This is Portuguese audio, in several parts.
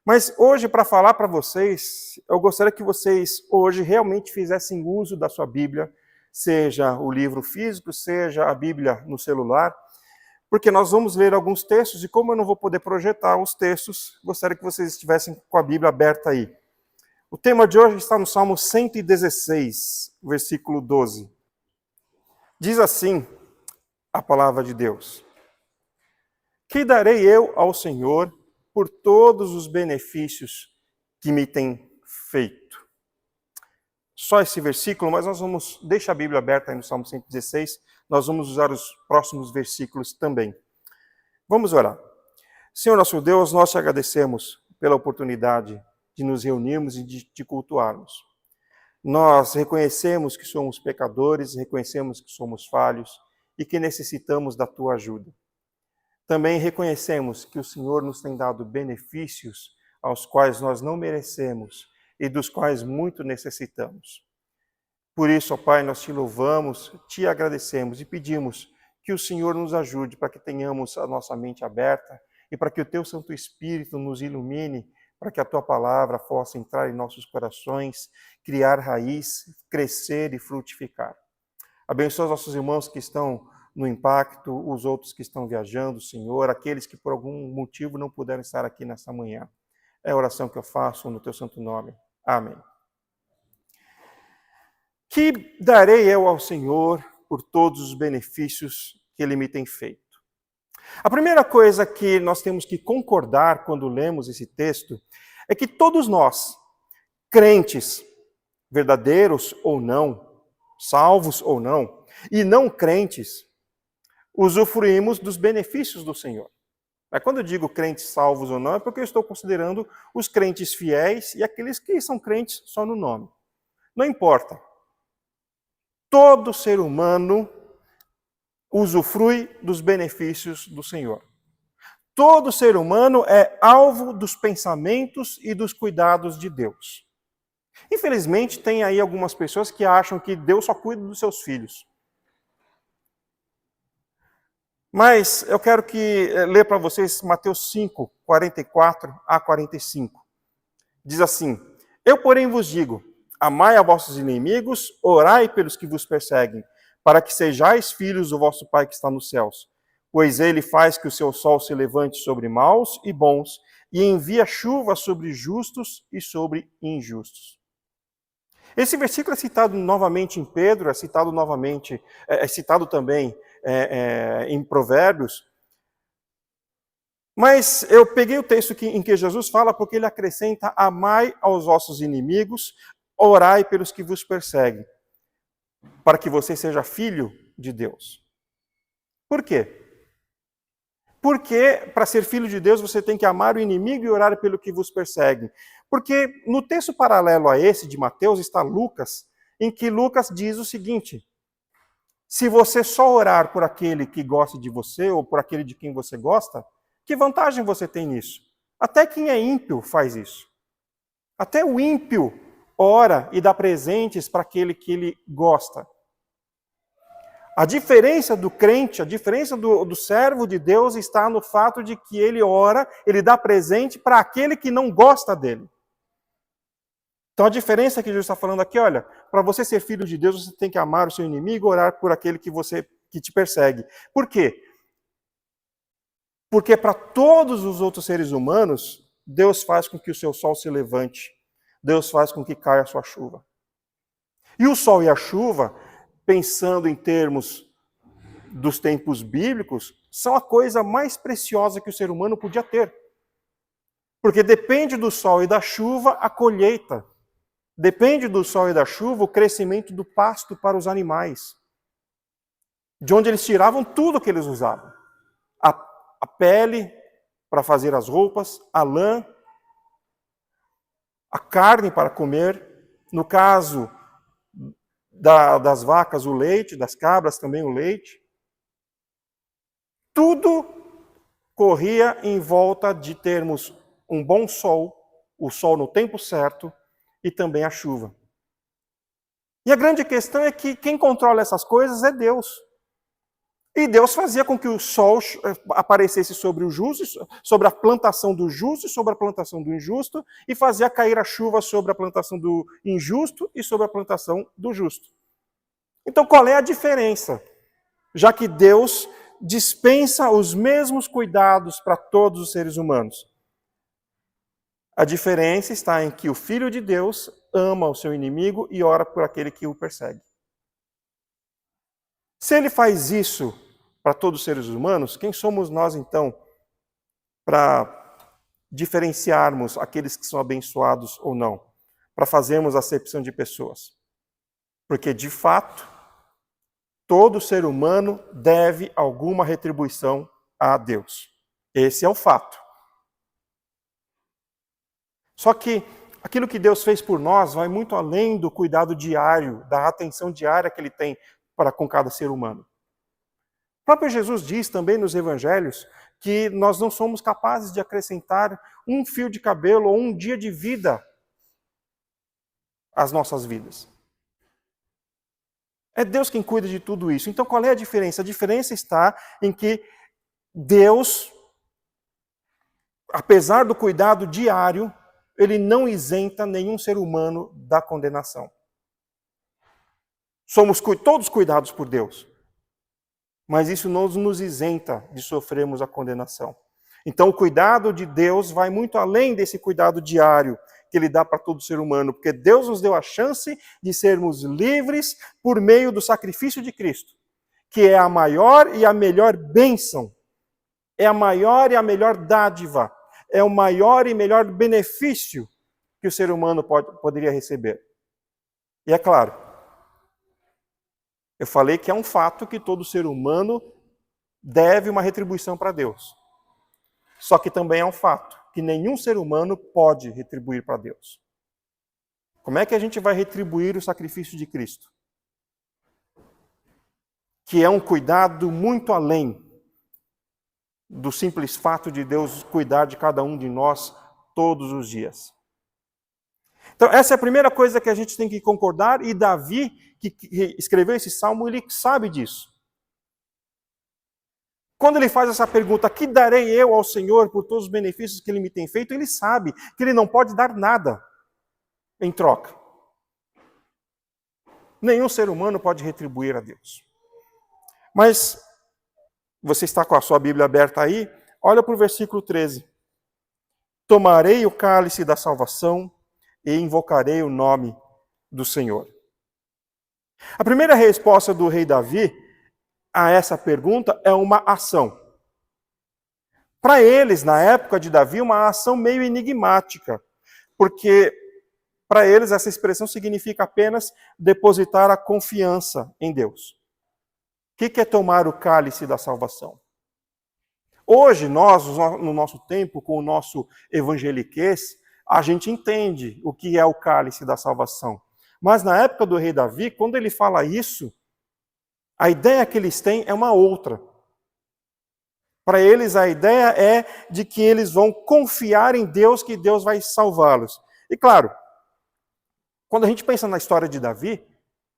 Mas hoje, para falar para vocês, eu gostaria que vocês hoje realmente fizessem uso da sua Bíblia, seja o livro físico, seja a Bíblia no celular, porque nós vamos ler alguns textos e como eu não vou poder projetar os textos, gostaria que vocês estivessem com a Bíblia aberta aí. O tema de hoje está no Salmo 116, versículo 12. Diz assim a palavra de Deus: Que darei eu ao Senhor por todos os benefícios que me tem feito? Só esse versículo, mas nós vamos, deixa a Bíblia aberta aí no Salmo 116, nós vamos usar os próximos versículos também. Vamos orar. Senhor nosso Deus, nós te agradecemos pela oportunidade de nos reunirmos e de te cultuarmos. Nós reconhecemos que somos pecadores, reconhecemos que somos falhos e que necessitamos da tua ajuda. Também reconhecemos que o Senhor nos tem dado benefícios aos quais nós não merecemos e dos quais muito necessitamos. Por isso, ó Pai, nós te louvamos, te agradecemos e pedimos que o Senhor nos ajude para que tenhamos a nossa mente aberta e para que o teu Santo Espírito nos ilumine, para que a tua palavra possa entrar em nossos corações, criar raiz, crescer e frutificar. Abençoa os nossos irmãos que estão no impacto, os outros que estão viajando, Senhor, aqueles que por algum motivo não puderam estar aqui nesta manhã. É a oração que eu faço no teu santo nome. Amém. Que darei eu ao Senhor por todos os benefícios que Ele me tem feito? A primeira coisa que nós temos que concordar quando lemos esse texto é que todos nós, crentes, verdadeiros ou não, salvos ou não, e não crentes, usufruímos dos benefícios do Senhor. Mas quando eu digo crentes salvos ou não, é porque eu estou considerando os crentes fiéis e aqueles que são crentes só no nome. Não importa. Todo ser humano usufrui dos benefícios do Senhor. Todo ser humano é alvo dos pensamentos e dos cuidados de Deus. Infelizmente, tem aí algumas pessoas que acham que Deus só cuida dos seus filhos. Mas eu quero ler para vocês Mateus 5, 44 a 45. Diz assim: Eu, porém, vos digo, amai a vossos inimigos, orai pelos que vos perseguem, para que sejais filhos do vosso Pai que está nos céus. Pois ele faz que o seu sol se levante sobre maus e bons, e envia chuva sobre justos e sobre injustos. Esse versículo é citado novamente em Pedro, é citado novamente, é citado também em Provérbios. Mas eu peguei o texto em que Jesus fala porque ele acrescenta: amai aos vossos inimigos, orai pelos que vos perseguem, para que você seja filho de Deus. Por quê? Porque para ser filho de Deus você tem que amar o inimigo e orar pelo que vos persegue. Porque no texto paralelo a esse de Mateus está Lucas, em que Lucas diz o seguinte: se você só orar por aquele que gosta de você ou por aquele de quem você gosta, que vantagem você tem nisso? Até quem é ímpio faz isso. Até o ímpio ora e dá presentes para aquele que ele gosta. A diferença do crente, a diferença do servo de Deus está no fato de que ele ora, ele dá presente para aquele que não gosta dele. Então a diferença que Jesus está falando aqui, olha, para você ser filho de Deus, você tem que amar o seu inimigo e orar por aquele que te persegue. Por quê? Porque para todos os outros seres humanos, Deus faz com que o seu sol se levante. Deus faz com que caia a sua chuva. E o sol e a chuva, pensando em termos dos tempos bíblicos, são a coisa mais preciosa que o ser humano podia ter. Porque depende do sol e da chuva a colheita. Depende do sol e da chuva o crescimento do pasto para os animais. De onde eles tiravam tudo que eles usavam. A pele para fazer as roupas, a lã, a carne para comer. No caso das vacas, o leite, das cabras também o leite. Tudo corria em volta de termos um bom sol, o sol no tempo certo e também a chuva. E a grande questão é que quem controla essas coisas é Deus. E Deus fazia com que o sol aparecesse sobre o justo, sobre a plantação do justo e sobre a plantação do injusto, e fazia cair a chuva sobre a plantação do injusto e sobre a plantação do justo. Então, qual é a diferença? Já que Deus dispensa os mesmos cuidados para todos os seres humanos. A diferença está em que o Filho de Deus ama o seu inimigo e ora por aquele que o persegue. Se ele faz isso para todos os seres humanos, quem somos nós, então, para diferenciarmos aqueles que são abençoados ou não? Para fazermos acepção de pessoas? Porque, de fato, todo ser humano deve alguma retribuição a Deus. Esse é o fato. Só que aquilo que Deus fez por nós vai muito além do cuidado diário, da atenção diária que Ele tem para com cada ser humano. O próprio Jesus diz também nos evangelhos que nós não somos capazes de acrescentar um fio de cabelo ou um dia de vida às nossas vidas. É Deus quem cuida de tudo isso. Então qual é a diferença? A diferença está em que Deus, apesar do cuidado diário, Ele não isenta nenhum ser humano da condenação. Somos todos cuidados por Deus. Mas isso não nos isenta de sofrermos a condenação. Então o cuidado de Deus vai muito além desse cuidado diário que Ele dá para todo ser humano, porque Deus nos deu a chance de sermos livres por meio do sacrifício de Cristo, que é a maior e a melhor bênção, é a maior e a melhor dádiva, é o maior e melhor benefício que o ser humano poderia receber. E é claro, eu falei que é um fato que todo ser humano deve uma retribuição para Deus. Só que também é um fato que nenhum ser humano pode retribuir para Deus. Como é que a gente vai retribuir o sacrifício de Cristo? Que é um cuidado muito além do simples fato de Deus cuidar de cada um de nós todos os dias. Então, essa é a primeira coisa que a gente tem que concordar, e Davi, que escreveu esse salmo, ele sabe disso. Quando ele faz essa pergunta, que darei eu ao Senhor por todos os benefícios que Ele me tem feito, ele sabe que ele não pode dar nada em troca. Nenhum ser humano pode retribuir a Deus. Mas, você está com a sua Bíblia aberta aí, olha para o versículo 13. Tomarei o cálice da salvação e invocarei o nome do Senhor. A primeira resposta do rei Davi a essa pergunta é uma ação. Para eles, na época de Davi, uma ação meio enigmática, porque para eles essa expressão significa apenas depositar a confiança em Deus. O que é tomar o cálice da salvação? Hoje, nós, no nosso tempo, com o nosso evangeliquez, a gente entende o que é o cálice da salvação. Mas na época do rei Davi, quando ele fala isso, a ideia que eles têm é uma outra. Para eles, a ideia é de que eles vão confiar em Deus, que Deus vai salvá-los. E claro, quando a gente pensa na história de Davi,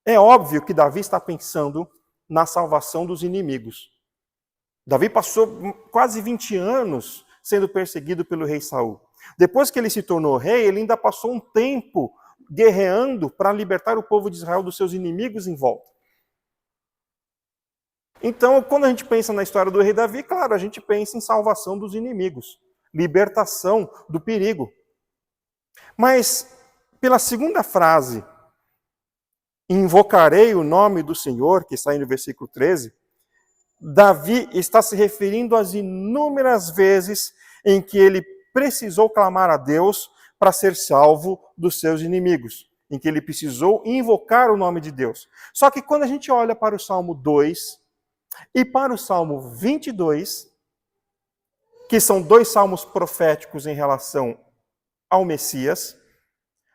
é óbvio que Davi está pensando na salvação dos inimigos. Davi passou quase 20 anos sendo perseguido pelo rei Saul. Depois que ele se tornou rei, ele ainda passou um tempo guerreando para libertar o povo de Israel dos seus inimigos em volta. Então, quando a gente pensa na história do rei Davi, claro, a gente pensa em salvação dos inimigos, libertação do perigo. Mas, pela segunda frase, invocarei o nome do Senhor, que está aí no versículo 13, Davi está se referindo às inúmeras vezes em que ele precisou clamar a Deus para ser salvo dos seus inimigos, em que ele precisou invocar o nome de Deus. Só que quando a gente olha para o Salmo 2 e para o Salmo 22, que são dois salmos proféticos em relação ao Messias,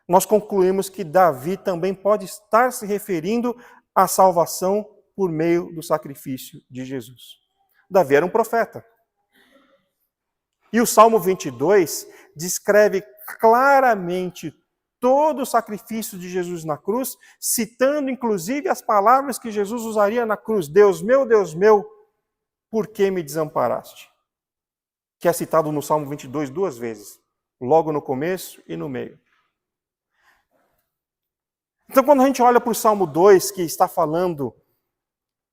nós concluímos que Davi também pode estar se referindo à salvação por meio do sacrifício de Jesus. Davi era um profeta. E o Salmo 22 descreve claramente todo o sacrifício de Jesus na cruz, citando inclusive as palavras que Jesus usaria na cruz. Deus meu, por que me desamparaste? Que é citado no Salmo 22 duas vezes, logo no começo e no meio. Então, quando a gente olha para o Salmo 2, que está falando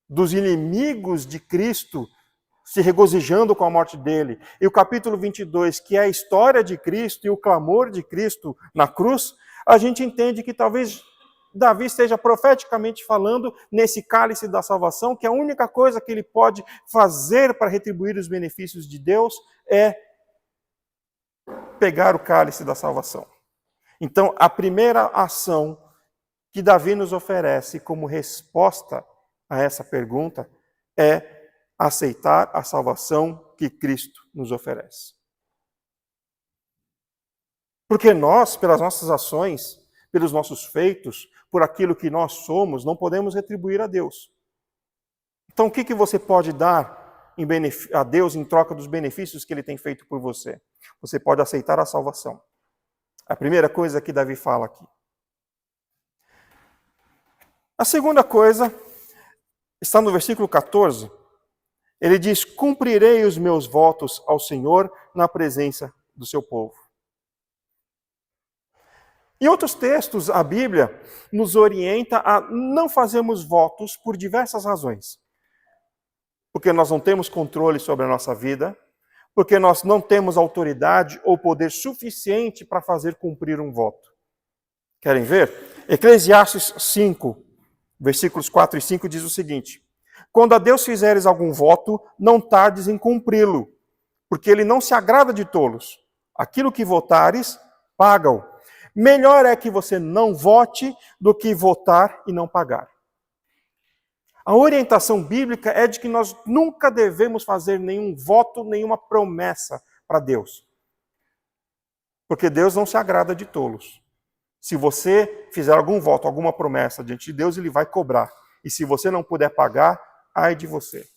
dos inimigos de Cristo se regozijando com a morte dele, e o capítulo 22, que é a história de Cristo e o clamor de Cristo na cruz, a gente entende que talvez Davi esteja profeticamente falando nesse cálice da salvação, que a única coisa que ele pode fazer para retribuir os benefícios de Deus é pegar o cálice da salvação. Então, a primeira ação que Davi nos oferece como resposta a essa pergunta é aceitar a salvação que Cristo nos oferece. Porque nós, pelas nossas ações, pelos nossos feitos, por aquilo que nós somos, não podemos retribuir a Deus. Então, o que você pode dar a Deus em troca dos benefícios que Ele tem feito por você? Você pode aceitar a salvação. A primeira coisa que Davi fala aqui. A segunda coisa está no versículo 14. Ele diz: cumprirei os meus votos ao Senhor na presença do seu povo. Em outros textos, a Bíblia nos orienta a não fazermos votos por diversas razões. Porque nós não temos controle sobre a nossa vida, porque nós não temos autoridade ou poder suficiente para fazer cumprir um voto. Querem ver? Eclesiastes 5, versículos 4 e 5 diz o seguinte: quando a Deus fizeres algum voto, não tardes em cumpri-lo, porque ele não se agrada de tolos. Aquilo que votares, paga-o. Melhor é que você não vote do que votar e não pagar. A orientação bíblica é de que nós nunca devemos fazer nenhum voto, nenhuma promessa para Deus. Porque Deus não se agrada de tolos. Se você fizer algum voto, alguma promessa diante de Deus, Ele vai cobrar. E se você não puder pagar, ai de você.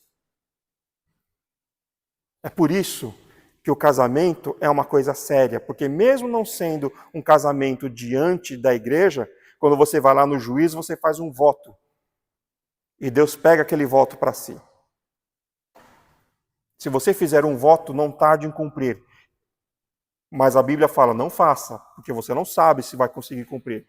É por isso que o casamento é uma coisa séria, porque mesmo não sendo um casamento diante da igreja, quando você vai lá no juízo, você faz um voto. E Deus pega aquele voto para si. Se você fizer um voto, não tarde em cumprir. Mas a Bíblia fala, não faça, porque você não sabe se vai conseguir cumprir.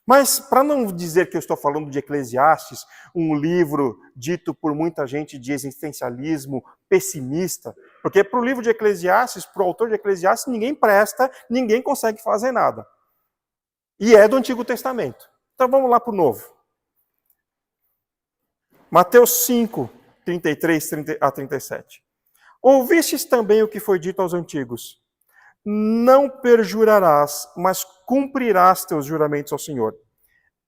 Mas, para não dizer que eu estou falando de Eclesiastes, um livro dito por muita gente de existencialismo pessimista, porque para o livro de Eclesiastes, para o autor de Eclesiastes, ninguém presta, ninguém consegue fazer nada. E é do Antigo Testamento. Então vamos lá para o Novo. Mateus 5, 33 a 37. Ouvistes também o que foi dito aos antigos: não perjurarás, mas cumprirás teus juramentos ao Senhor.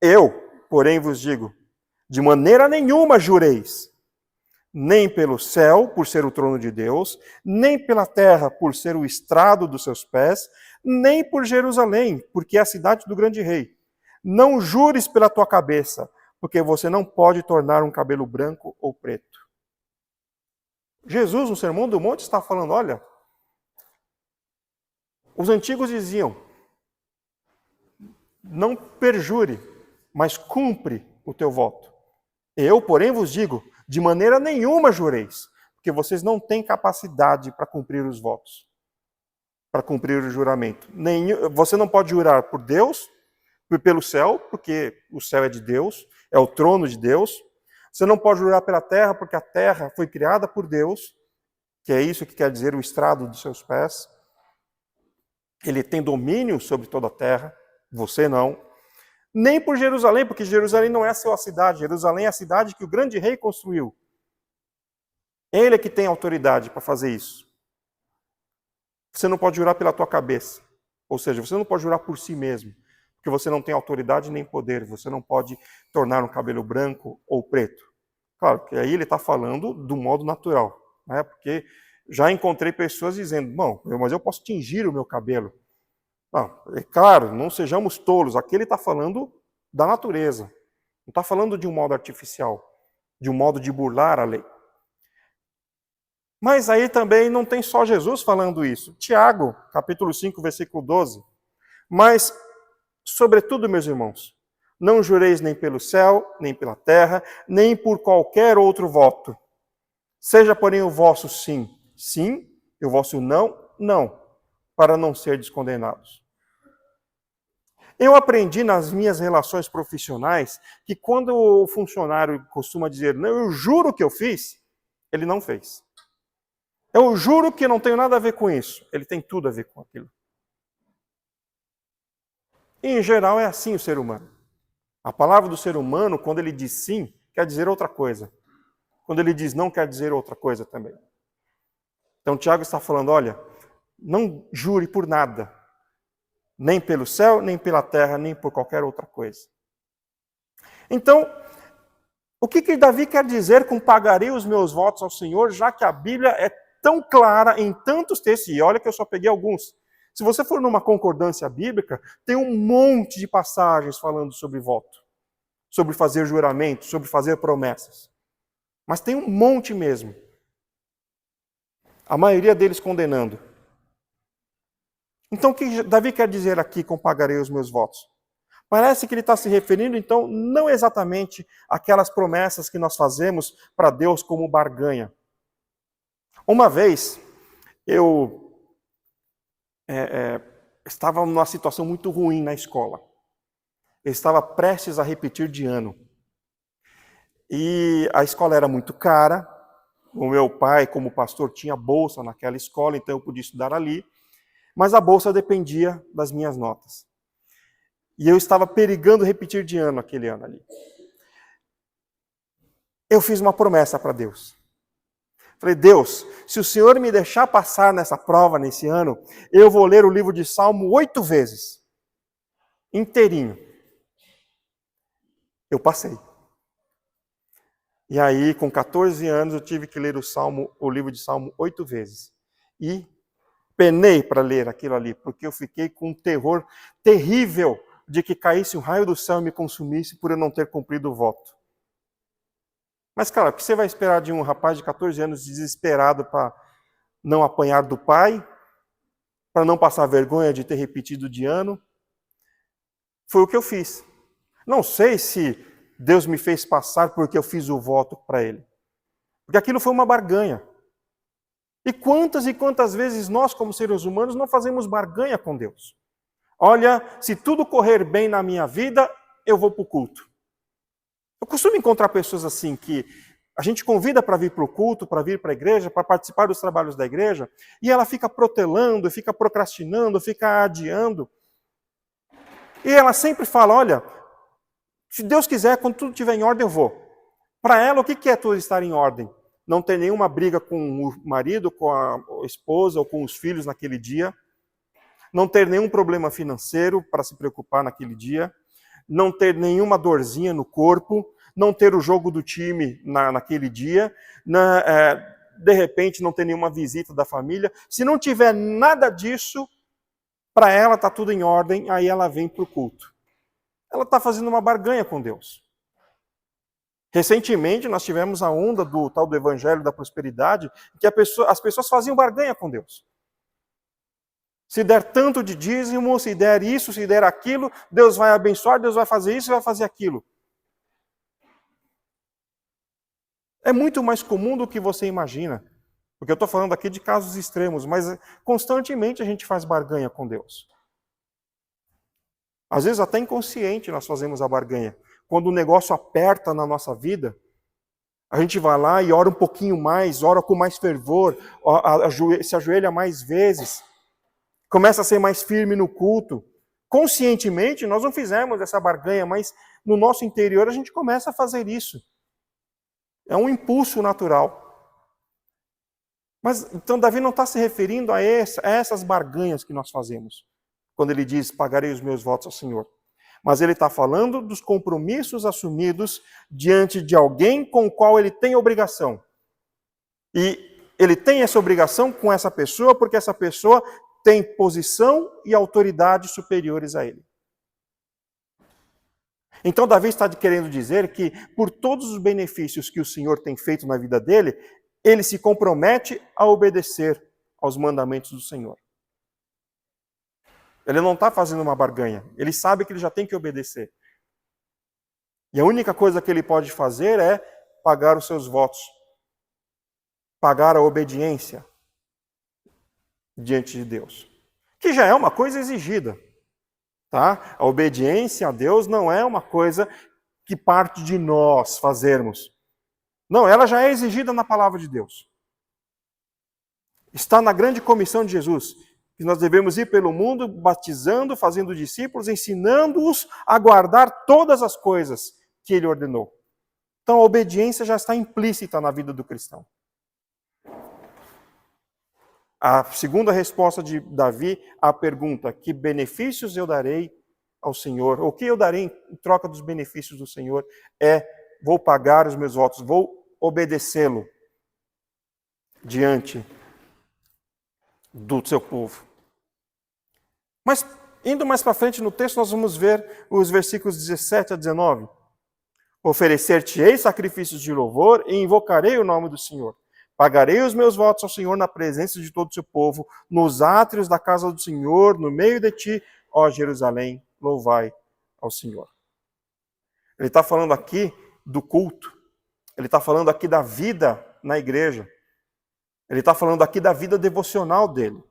Eu, porém, vos digo, de maneira nenhuma jureis, nem pelo céu, por ser o trono de Deus, nem pela terra, por ser o estrado dos seus pés, nem por Jerusalém, porque é a cidade do grande rei. Não jures pela tua cabeça, porque você não pode tornar um cabelo branco ou preto. Jesus, no Sermão do Monte, está falando, olha, os antigos diziam, não perjure, mas cumpre o teu voto. Eu, porém, vos digo, de maneira nenhuma jureis, porque vocês não têm capacidade para cumprir os votos, para cumprir o juramento. Você não pode jurar por Deus, pelo céu, porque o céu é de Deus, é o trono de Deus. Você não pode jurar pela terra, porque a terra foi criada por Deus, que é isso que quer dizer o estrado dos seus pés. Ele tem domínio sobre toda a terra, você não. Nem por Jerusalém, porque Jerusalém não é a sua cidade. Jerusalém é a cidade que o grande rei construiu. Ele é que tem autoridade para fazer isso. Você não pode jurar pela tua cabeça. Ou seja, você não pode jurar por si mesmo. Porque você não tem autoridade nem poder. Você não pode tornar um cabelo branco ou preto. Claro que aí ele está falando do modo natural. Né? Porque já encontrei pessoas dizendo, bom, mas eu posso tingir o meu cabelo. Não, é claro, não sejamos tolos. Aqui ele está falando da natureza. Não está falando de um modo artificial, de um modo de burlar a lei. Mas aí também não tem só Jesus falando isso. Tiago, capítulo 5, versículo 12. Mas, sobretudo, meus irmãos, não jureis nem pelo céu, nem pela terra, nem por qualquer outro voto. Seja, porém, o vosso sim, sim, e o vosso não, não, para não serdes condenados. Eu aprendi nas minhas relações profissionais que quando o funcionário costuma dizer, não, eu juro que eu fiz, ele não fez. Eu juro que não tenho nada a ver com isso. Ele tem tudo a ver com aquilo. E, em geral, é assim o ser humano. A palavra do ser humano, quando ele diz sim, quer dizer outra coisa. Quando ele diz não, quer dizer outra coisa também. Então, Tiago está falando, olha, não jure por nada. Nem pelo céu, nem pela terra, nem por qualquer outra coisa. Então, o que Davi quer dizer com pagarei os meus votos ao Senhor, já que a Bíblia é tão clara em tantos textos, e olha que eu só peguei alguns. Se você for numa concordância bíblica, tem um monte de passagens falando sobre voto, sobre fazer juramento, sobre fazer promessas. Mas tem um monte mesmo. A maioria deles condenando. Então, o que Davi quer dizer aqui com pagarei os meus votos? Parece que ele está se referindo, então, não exatamente àquelas promessas que nós fazemos para Deus como barganha. Uma vez, eu estava numa situação muito ruim na escola. Eu estava prestes a repetir de ano. E a escola era muito cara. O meu pai, como pastor, tinha bolsa naquela escola, então eu podia estudar ali. Mas a bolsa dependia das minhas notas. E eu estava perigando repetir de ano aquele ano ali. Eu fiz uma promessa para Deus. Falei, Deus, se o Senhor me deixar passar nessa prova, nesse ano, eu vou ler o livro de Salmo 8 vezes. Inteirinho. Eu passei. E aí, com 14 anos, eu tive que ler o livro de Salmo 8 vezes. E penei para ler aquilo ali, porque eu fiquei com um terror terrível de que caísse um raio do céu e me consumisse por eu não ter cumprido o voto. Mas, cara, o que você vai esperar de um rapaz de 14 anos desesperado para não apanhar do pai, para não passar vergonha de ter repetido de ano? Foi o que eu fiz. Não sei se Deus me fez passar porque eu fiz o voto para Ele. Porque aquilo foi uma barganha. E quantas vezes nós, como seres humanos, não fazemos barganha com Deus? Olha, se tudo correr bem na minha vida, eu vou para o culto. Eu costumo encontrar pessoas assim que a gente convida para vir para o culto, para vir para a igreja, para participar dos trabalhos da igreja, e ela fica protelando, fica procrastinando, fica adiando. E ela sempre fala, olha, se Deus quiser, quando tudo estiver em ordem, eu vou. Para ela, o que é tudo estar em ordem? Não ter nenhuma briga com o marido, com a esposa ou com os filhos naquele dia. Não ter nenhum problema financeiro para se preocupar naquele dia. Não ter nenhuma dorzinha no corpo. Não ter o jogo do time naquele dia. De repente, não ter nenhuma visita da família. Se não tiver nada disso, para ela está tudo em ordem, aí ela vem para o culto. Ela está fazendo uma barganha com Deus. Recentemente, nós tivemos a onda do tal do Evangelho da Prosperidade, que as pessoas faziam barganha com Deus. Se der tanto de dízimo, se der isso, se der aquilo, Deus vai abençoar, Deus vai fazer isso e vai fazer aquilo. É muito mais comum do que você imagina. Porque eu estou falando aqui de casos extremos, mas constantemente a gente faz barganha com Deus. Às vezes até inconsciente nós fazemos a barganha. Quando o negócio aperta na nossa vida, a gente vai lá e ora um pouquinho mais, ora com mais fervor, se ajoelha mais vezes, começa a ser mais firme no culto. Conscientemente, nós não fizemos essa barganha, mas no nosso interior a gente começa a fazer isso. É um impulso natural. Mas então Davi não está se referindo a essas barganhas que nós fazemos, quando ele diz, pagarei os meus votos ao Senhor. Mas ele está falando dos compromissos assumidos diante de alguém com o qual ele tem obrigação. E ele tem essa obrigação com essa pessoa porque essa pessoa tem posição e autoridade superiores a ele. Então Davi está querendo dizer que por todos os benefícios que o Senhor tem feito na vida dele, ele se compromete a obedecer aos mandamentos do Senhor. Ele não está fazendo uma barganha. Ele sabe que ele já tem que obedecer. E a única coisa que ele pode fazer é pagar os seus votos. pagar a obediência diante de Deus, que já é uma coisa exigida, tá? A obediência a Deus não é uma coisa que parte de nós fazermos. Não, ela já é exigida na palavra de Deus. Está na grande comissão de Jesus, que nós devemos ir pelo mundo batizando, fazendo discípulos, ensinando-os a guardar todas as coisas que ele ordenou. Então a obediência já está implícita na vida do cristão. A segunda resposta de Davi à pergunta: que benefícios eu darei ao Senhor? O que eu darei em troca dos benefícios do Senhor? Vou pagar os meus votos, vou obedecê-lo diante do seu povo. Mas, indo mais para frente no texto, nós vamos ver os versículos 17 a 19. Oferecer-te-ei sacrifícios de louvor e invocarei o nome do Senhor. Pagarei os meus votos ao Senhor na presença de todo o seu povo, nos átrios da casa do Senhor, no meio de ti, ó Jerusalém, louvai ao Senhor. Ele está falando aqui do culto. Ele está falando aqui da vida na igreja. Ele está falando aqui da vida devocional dele.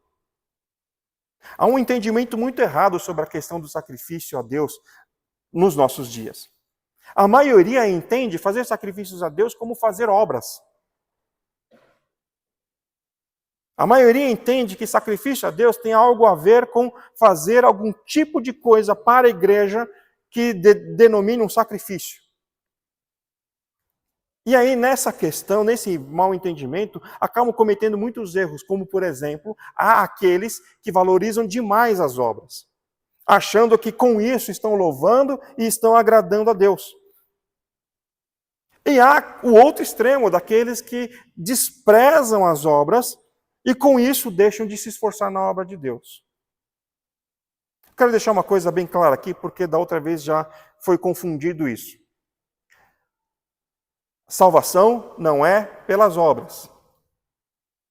Há um entendimento muito errado sobre a questão do sacrifício a Deus nos nossos dias. A maioria entende fazer sacrifícios a Deus como fazer obras. A maioria entende que sacrifício a Deus tem algo a ver com fazer algum tipo de coisa para a igreja que denomina um sacrifício. E aí, nessa questão, nesse mau entendimento, acabam cometendo muitos erros, como, por exemplo, há aqueles que valorizam demais as obras, achando que com isso estão louvando e estão agradando a Deus. E há o outro extremo, daqueles que desprezam as obras e com isso deixam de se esforçar na obra de Deus. Quero deixar uma coisa bem clara aqui, porque da outra vez já foi confundido isso. Salvação não é pelas obras.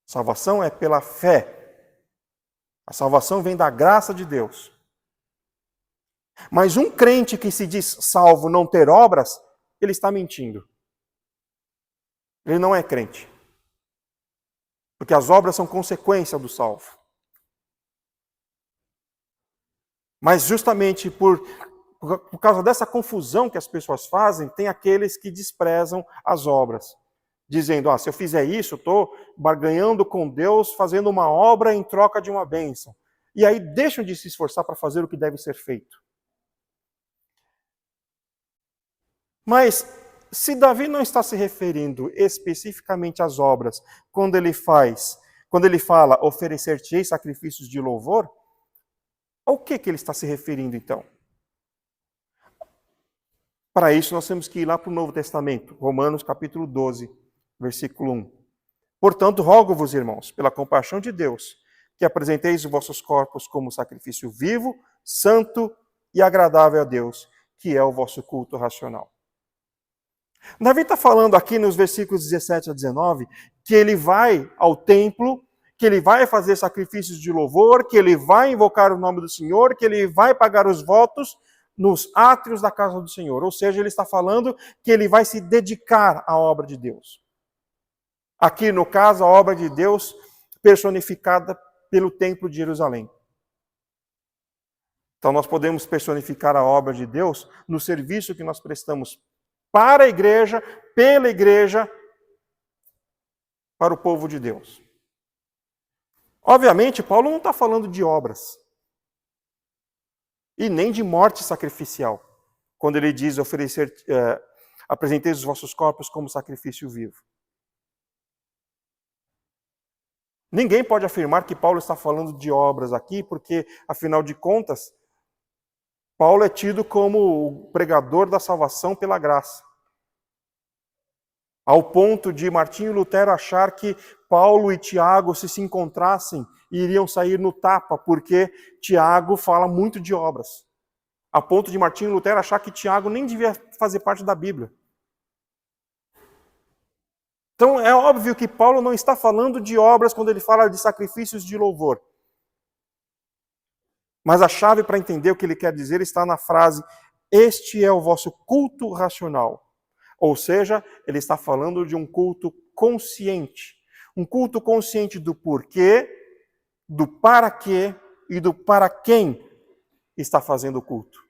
Salvação é pela fé. A salvação vem da graça de Deus. Mas um crente que se diz salvo não ter obras, ele está mentindo. Ele não é crente. Porque as obras são consequência do salvo. Mas justamente por causa dessa confusão que as pessoas fazem, tem aqueles que desprezam as obras. Dizendo, se eu fizer isso, eu estou barganhando com Deus, fazendo uma obra em troca de uma bênção. E aí deixam de se esforçar para fazer o que deve ser feito. Mas, se Davi não está se referindo especificamente às obras, quando ele fala oferecer-te-ei sacrifícios de louvor, ao que ele está se referindo então? Para isso nós temos que ir lá para o Novo Testamento, Romanos capítulo 12, versículo 1. Portanto, rogo-vos, irmãos, pela compaixão de Deus, que apresenteis os vossos corpos como sacrifício vivo, santo e agradável a Deus, que é o vosso culto racional. Davi está falando aqui nos versículos 17 a 19 que ele vai ao templo, que ele vai fazer sacrifícios de louvor, que ele vai invocar o nome do Senhor, que ele vai pagar os votos nos átrios da casa do Senhor. Ou seja, ele está falando que ele vai se dedicar à obra de Deus. Aqui, no caso, a obra de Deus personificada pelo Templo de Jerusalém. Então, nós podemos personificar a obra de Deus no serviço que nós prestamos para a igreja, pela igreja, para o povo de Deus. Obviamente, Paulo não está falando de obras. E nem de morte sacrificial. Quando ele diz apresenteis os vossos corpos como sacrifício vivo. Ninguém pode afirmar que Paulo está falando de obras aqui, porque, afinal de contas, Paulo é tido como o pregador da salvação pela graça. Ao ponto de Martinho Lutero achar que Paulo e Tiago, se encontrassem, iriam sair no tapa, porque Tiago fala muito de obras. A ponto de Martinho Lutero achar que Tiago nem devia fazer parte da Bíblia. Então é óbvio que Paulo não está falando de obras quando ele fala de sacrifícios de louvor. Mas a chave para entender o que ele quer dizer está na frase: este é o vosso culto racional. Ou seja, ele está falando de um culto consciente, Um culto consciente do porquê, do para quê e do para quem está fazendo o culto.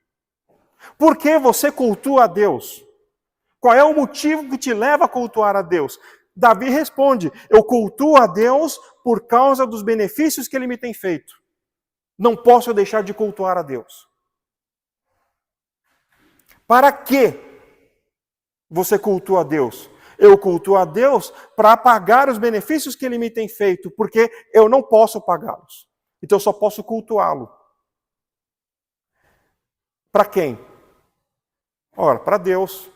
Por que você cultua a Deus? Qual é o motivo que te leva a cultuar a Deus? Davi responde: eu cultuo a Deus por causa dos benefícios que Ele me tem feito. Não posso deixar de cultuar a Deus. Para que você cultua a Deus? Eu cultuo a Deus para pagar os benefícios que Ele me tem feito, porque eu não posso pagá-los. Então eu só posso cultuá-lo. Para quem? Ora, para Deus.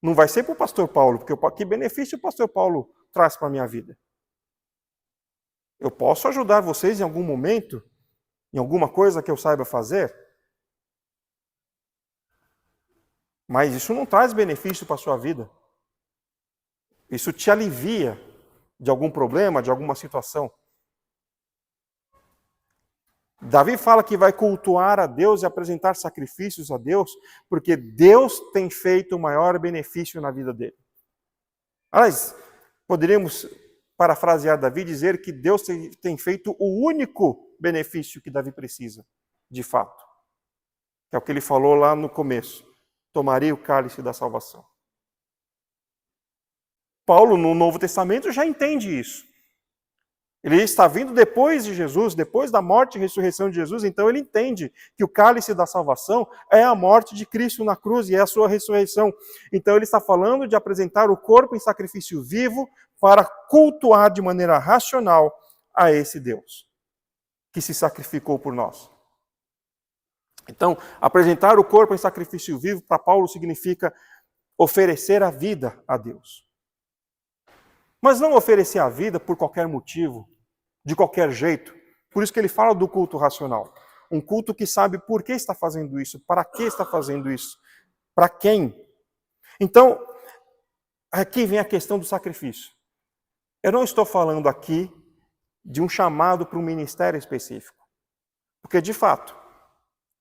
Não vai ser para o pastor Paulo, porque que benefício o pastor Paulo traz para a minha vida? Eu posso ajudar vocês em algum momento, em alguma coisa que eu saiba fazer, mas isso não traz benefício para a sua vida. Isso te alivia de algum problema, de alguma situação. Davi fala que vai cultuar a Deus e apresentar sacrifícios a Deus, porque Deus tem feito o maior benefício na vida dele. Aliás, poderíamos parafrasear Davi e dizer que Deus tem feito o único benefício que Davi precisa, de fato. Que é o que ele falou lá no começo. Tomarei o cálice da salvação. Paulo, no Novo Testamento, já entende isso. Ele está vindo depois de Jesus, depois da morte e ressurreição de Jesus, então ele entende que o cálice da salvação é a morte de Cristo na cruz e é a sua ressurreição. Então ele está falando de apresentar o corpo em sacrifício vivo para cultuar de maneira racional a esse Deus que se sacrificou por nós. Então, apresentar o corpo em sacrifício vivo para Paulo significa oferecer a vida a Deus. Mas não oferecer a vida por qualquer motivo, de qualquer jeito. Por isso que ele fala do culto racional. Um culto que sabe por que está fazendo isso, para que está fazendo isso, para quem. Então, aqui vem a questão do sacrifício. Eu não estou falando aqui de um chamado para um ministério específico. Porque, de fato,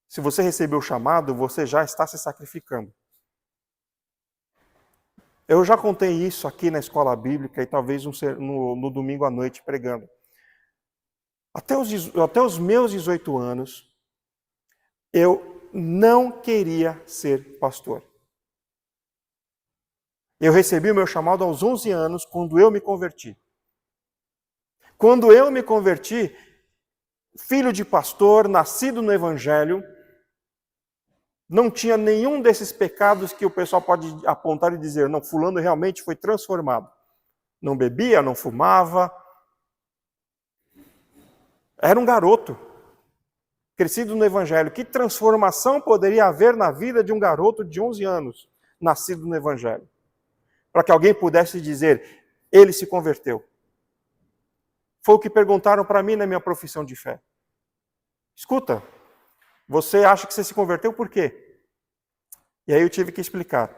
se você recebeu o chamado, você já está se sacrificando. Eu já contei isso aqui na escola bíblica e talvez no domingo à noite pregando. Até os meus 18 anos, eu não queria ser pastor. Eu recebi o meu chamado aos 11 anos, quando eu me converti. Quando eu me converti, filho de pastor, nascido no Evangelho, não tinha nenhum desses pecados que o pessoal pode apontar e dizer, não, fulano realmente foi transformado. Não bebia, não fumava. Era um garoto, crescido no Evangelho. Que transformação poderia haver na vida de um garoto de 11 anos, nascido no Evangelho? Para que alguém pudesse dizer, ele se converteu. Foi o que perguntaram para mim na minha profissão de fé. Escuta, você acha que você se converteu por quê? E aí eu tive que explicar.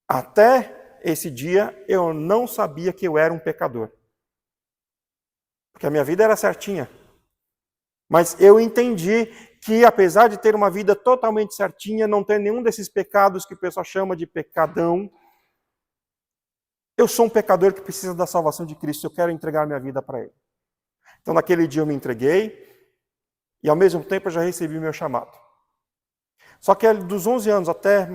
Até esse dia eu não sabia que eu era um pecador. Porque a minha vida era certinha. Mas eu entendi que, apesar de ter uma vida totalmente certinha, não ter nenhum desses pecados que o pessoal chama de pecadão, eu sou um pecador que precisa da salvação de Cristo. Eu quero entregar minha vida para Ele. Então, naquele dia eu me entreguei e, ao mesmo tempo, eu já recebi meu chamado. Só que dos 11 anos até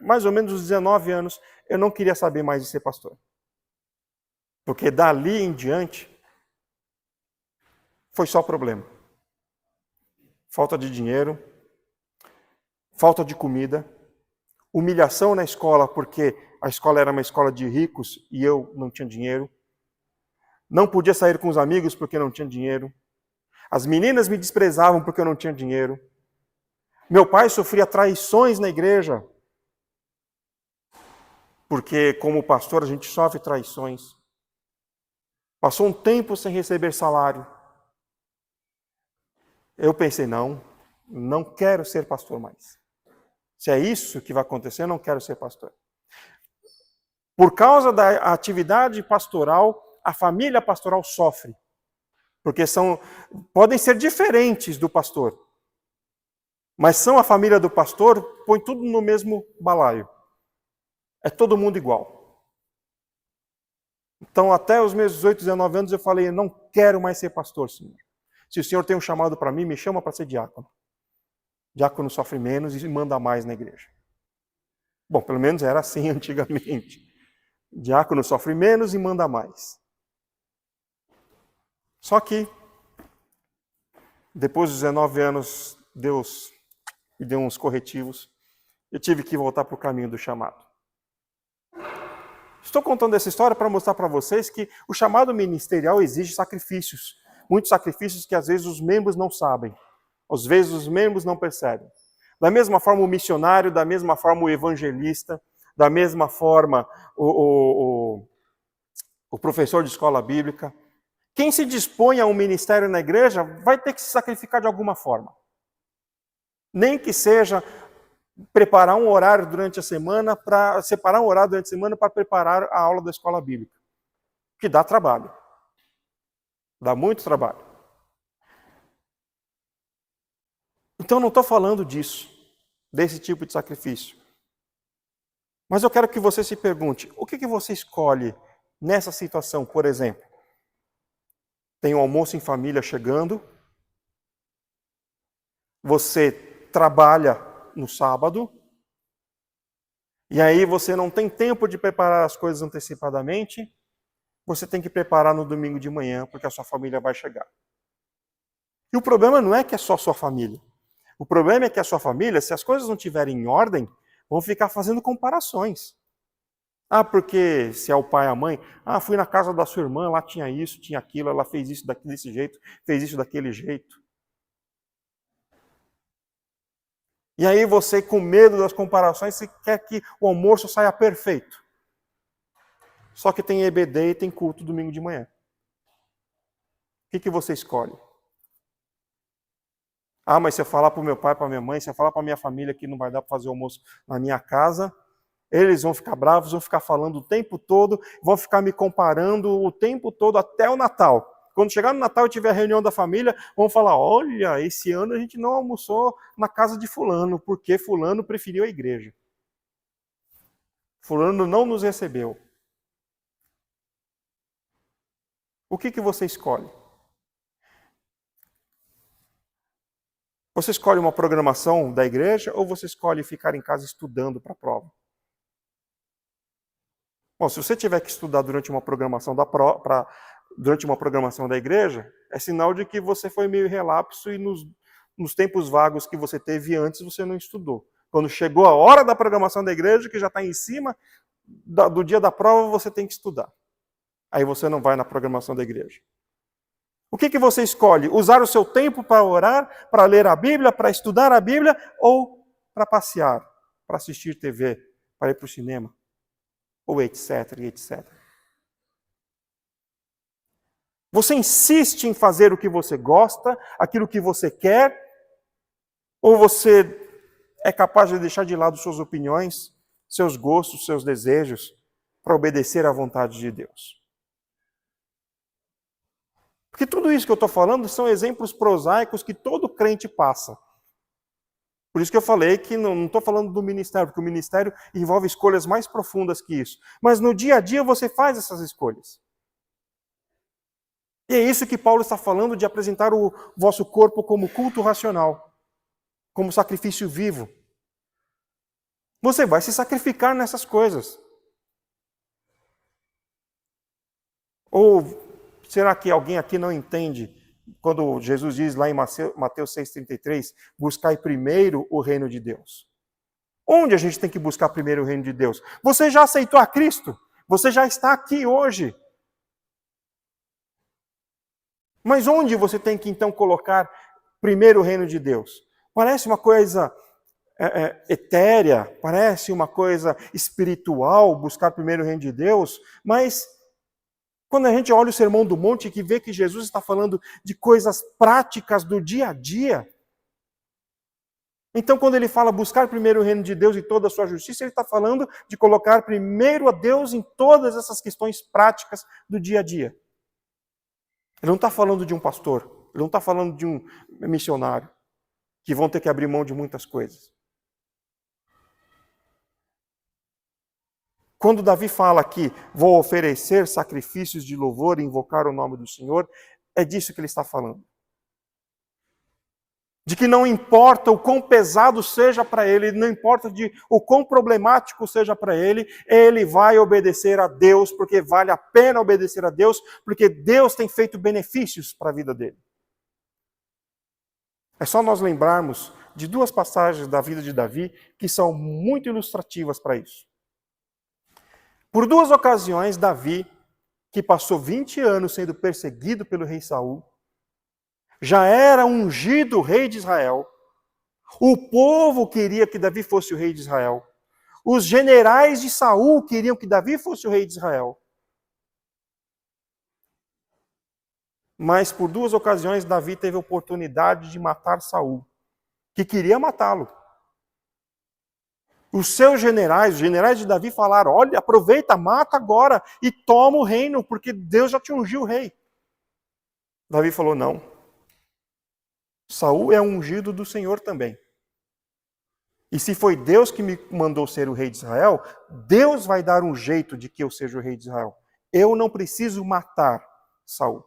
mais ou menos os 19 anos, eu não queria saber mais de ser pastor. Porque dali em diante, foi só problema. Falta de dinheiro, falta de comida, humilhação na escola, porque a escola era uma escola de ricos e eu não tinha dinheiro. Não podia sair com os amigos porque não tinha dinheiro. As meninas me desprezavam porque eu não tinha dinheiro. Meu pai sofria traições na igreja, porque como pastor a gente sofre traições. Passou um tempo sem receber salário. Eu pensei, não quero ser pastor mais. Se é isso que vai acontecer, eu não quero ser pastor. Por causa da atividade pastoral, a família pastoral sofre. Porque podem ser diferentes do pastor. Mas são a família do pastor, põe tudo no mesmo balaio. É todo mundo igual. Então, até os meus 18, 19 anos, eu falei, eu não quero mais ser pastor, Senhor. Se o Senhor tem um chamado para mim, me chama para ser diácono. Diácono sofre menos e manda mais na igreja. Bom, pelo menos era assim antigamente. Diácono sofre menos e manda mais. Só que, depois dos 19 anos, Deus me deu uns corretivos. Eu tive que voltar para o caminho do chamado. Estou contando essa história para mostrar para vocês que o chamado ministerial exige sacrifícios. Muitos sacrifícios que às vezes os membros não sabem. Às vezes os membros não percebem. Da mesma forma o missionário, da mesma forma o evangelista, da mesma forma o professor de escola bíblica. Quem se dispõe a um ministério na igreja vai ter que se sacrificar de alguma forma. Nem que seja preparar um horário durante a semana, para separar um horário durante a semana para preparar a aula da escola bíblica. Que dá trabalho. Dá muito trabalho. Então não estou falando disso, desse tipo de sacrifício. Mas eu quero que você se pergunte, o que você escolhe nessa situação, por exemplo? Tem um almoço em família chegando, você trabalha no sábado, e aí você não tem tempo de preparar as coisas antecipadamente, você tem que preparar no domingo de manhã, porque a sua família vai chegar. E o problema não é que é só sua família. O problema é que a sua família, se as coisas não estiverem em ordem, vão ficar fazendo comparações. Ah, porque se é o pai e a mãe, fui na casa da sua irmã, lá tinha isso, tinha aquilo, ela fez isso desse jeito, fez isso daquele jeito. E aí você, com medo das comparações, você quer que o almoço saia perfeito. Só que tem EBD e tem culto domingo de manhã. O que você escolhe? Mas se eu falar para o meu pai, para a minha mãe, se eu falar para a minha família que não vai dar para fazer almoço na minha casa, eles vão ficar bravos, vão ficar falando o tempo todo, vão ficar me comparando o tempo todo até o Natal. Quando chegar no Natal e tiver a reunião da família, vão falar, olha, esse ano a gente não almoçou na casa de fulano, porque fulano preferiu a igreja. Fulano não nos recebeu. O que você escolhe? Você escolhe uma programação da igreja ou você escolhe ficar em casa estudando para a prova? Bom, se você tiver que estudar durante uma programação da igreja, é sinal de que você foi meio relapso e nos tempos vagos que você teve antes, você não estudou. Quando chegou a hora da programação da igreja, que já está em cima do dia da prova, você tem que estudar. Aí você não vai na programação da igreja. O que você escolhe? Usar o seu tempo para orar, para ler a Bíblia, para estudar a Bíblia ou para passear, para assistir TV, para ir para o cinema? Ou etc, etc. Você insiste em fazer o que você gosta, aquilo que você quer, ou você é capaz de deixar de lado suas opiniões, seus gostos, seus desejos, para obedecer à vontade de Deus? Porque tudo isso que eu estou falando são exemplos prosaicos que todo crente passa. Por isso que eu falei que não estou falando do ministério, porque o ministério envolve escolhas mais profundas que isso. Mas no dia a dia você faz essas escolhas. E é isso que Paulo está falando de apresentar o vosso corpo como culto racional, como sacrifício vivo. Você vai se sacrificar nessas coisas. Ou será que alguém aqui não entende quando Jesus diz lá em Mateus 6,33, buscai primeiro o reino de Deus? Onde a gente tem que buscar primeiro o reino de Deus? Você já aceitou a Cristo? Você já está aqui hoje. Mas onde você tem que então colocar primeiro o reino de Deus? Parece uma coisa etérea, parece uma coisa espiritual, buscar primeiro o reino de Deus, mas quando a gente olha o Sermão do Monte e vê que Jesus está falando de coisas práticas do dia a dia, então quando ele fala buscar primeiro o reino de Deus e toda a sua justiça, ele está falando de colocar primeiro a Deus em todas essas questões práticas do dia a dia. Ele não está falando de um pastor, ele não está falando de um missionário, que vão ter que abrir mão de muitas coisas. Quando Davi fala que vou oferecer sacrifícios de louvor e invocar o nome do Senhor, é disso que ele está falando. De que não importa o quão pesado seja para ele, não importa o quão problemático seja para ele vai obedecer a Deus, porque vale a pena obedecer a Deus, porque Deus tem feito benefícios para a vida dele. É só nós lembrarmos de duas passagens da vida de Davi que são muito ilustrativas para isso. Por duas ocasiões, Davi, que passou 20 anos sendo perseguido pelo rei Saul, já era ungido rei de Israel. O povo queria que Davi fosse o rei de Israel. Os generais de Saul queriam que Davi fosse o rei de Israel. Mas por duas ocasiões Davi teve a oportunidade de matar Saul, que queria matá-lo. Os generais de Davi falaram: olha, aproveita, mata agora e toma o reino, porque Deus já te ungiu rei. Davi falou: não. Saul é ungido do Senhor também. E se foi Deus que me mandou ser o rei de Israel, Deus vai dar um jeito de que eu seja o rei de Israel. Eu não preciso matar Saul.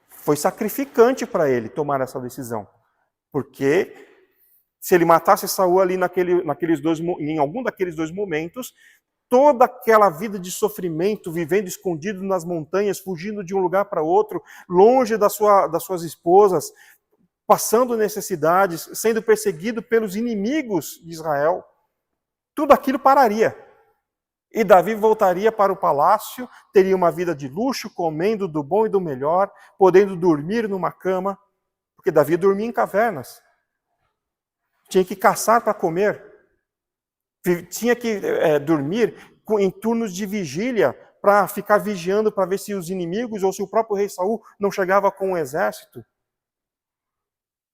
Foi sacrificante para ele tomar essa decisão. Porque se ele matasse Saul ali em algum daqueles dois momentos, toda aquela vida de sofrimento, vivendo escondido nas montanhas, fugindo de um lugar para outro, longe das suas esposas, passando necessidades, sendo perseguido pelos inimigos de Israel, tudo aquilo pararia. E Davi voltaria para o palácio, teria uma vida de luxo, comendo do bom e do melhor, podendo dormir numa cama, porque Davi dormia em cavernas. Tinha que caçar para comer. Tinha que dormir em turnos de vigília para ficar vigiando para ver se os inimigos ou se o próprio rei Saul não chegava com um exército.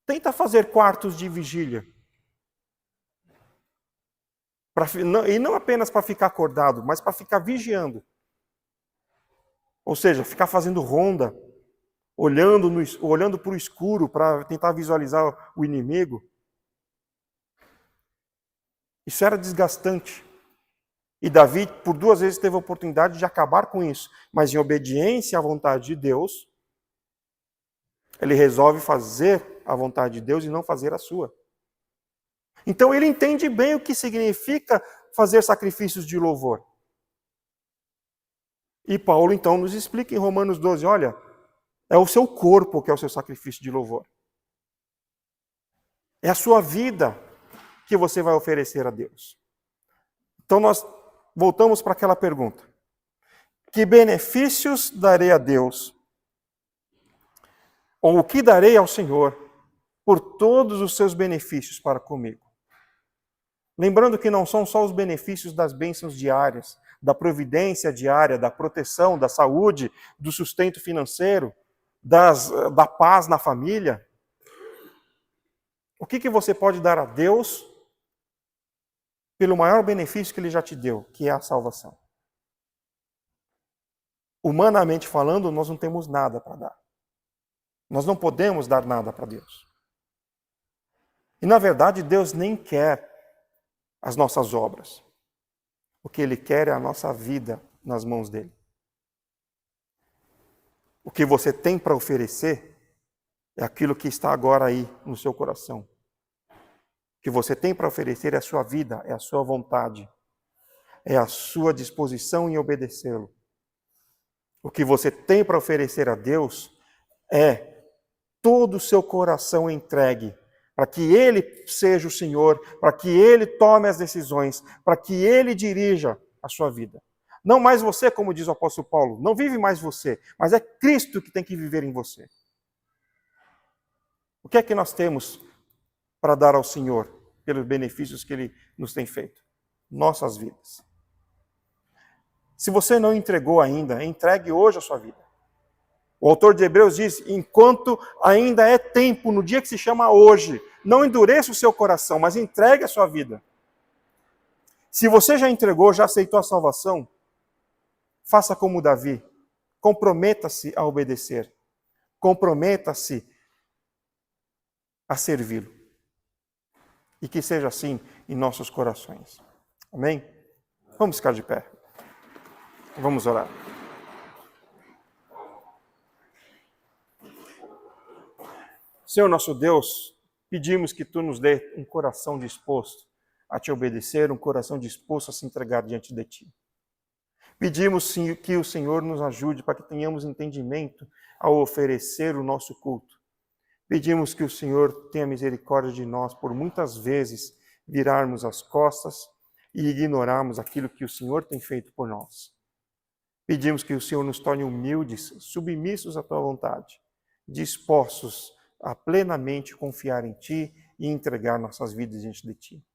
Tenta fazer quartos de vigília. E não apenas para ficar acordado, mas para ficar vigiando. Ou seja, ficar fazendo ronda, olhando para o escuro para tentar visualizar o inimigo. Isso era desgastante. E Davi, por duas vezes, teve a oportunidade de acabar com isso. Mas em obediência à vontade de Deus, ele resolve fazer a vontade de Deus e não fazer a sua. Então ele entende bem o que significa fazer sacrifícios de louvor. E Paulo, então, nos explica em Romanos 12, olha, é o seu corpo que é o seu sacrifício de louvor. É a sua vida que você vai oferecer a Deus. Então nós voltamos para aquela pergunta. Que benefícios darei a Deus? Ou o que darei ao Senhor por todos os seus benefícios para comigo? Lembrando que não são só os benefícios das bênçãos diárias, da providência diária, da proteção, da saúde, do sustento financeiro, da paz na família. O que você pode dar a Deus pelo maior benefício que Ele já te deu, que é a salvação? Humanamente falando, nós não temos nada para dar. Nós não podemos dar nada para Deus. E na verdade, Deus nem quer as nossas obras. O que Ele quer é a nossa vida nas mãos dEle. O que você tem para oferecer é aquilo que está agora aí no seu coração. O que você tem para oferecer é a sua vida, é a sua vontade, é a sua disposição em obedecê-lo. O que você tem para oferecer a Deus é todo o seu coração entregue, para que Ele seja o Senhor, para que Ele tome as decisões, para que Ele dirija a sua vida. Não mais você, como diz o apóstolo Paulo, não vive mais você, mas é Cristo que tem que viver em você. O que é que nós temos para dar ao Senhor, pelos benefícios que Ele nos tem feito? Nossas vidas. Se você não entregou ainda, entregue hoje a sua vida. O autor de Hebreus diz, enquanto ainda é tempo, no dia que se chama hoje, não endureça o seu coração, mas entregue a sua vida. Se você já entregou, já aceitou a salvação, faça como Davi, comprometa-se a obedecer, comprometa-se a servi-lo. E que seja assim em nossos corações. Amém? Vamos ficar de pé. Vamos orar. Senhor nosso Deus, pedimos que Tu nos dê um coração disposto a Te obedecer, um coração disposto a se entregar diante de Ti. Pedimos sim, que o Senhor nos ajude para que tenhamos entendimento ao oferecer o nosso culto. Pedimos que o Senhor tenha misericórdia de nós por muitas vezes virarmos as costas e ignorarmos aquilo que o Senhor tem feito por nós. Pedimos que o Senhor nos torne humildes, submissos à Tua vontade, dispostos a plenamente confiar em Ti e entregar nossas vidas diante de Ti.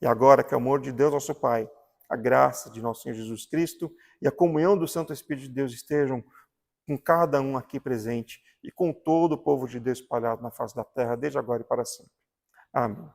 E agora que o amor de Deus, nosso Pai, a graça de nosso Senhor Jesus Cristo e a comunhão do Santo Espírito de Deus estejam com cada um aqui presente e com todo o povo de Deus espalhado na face da terra, desde agora e para sempre. Amém.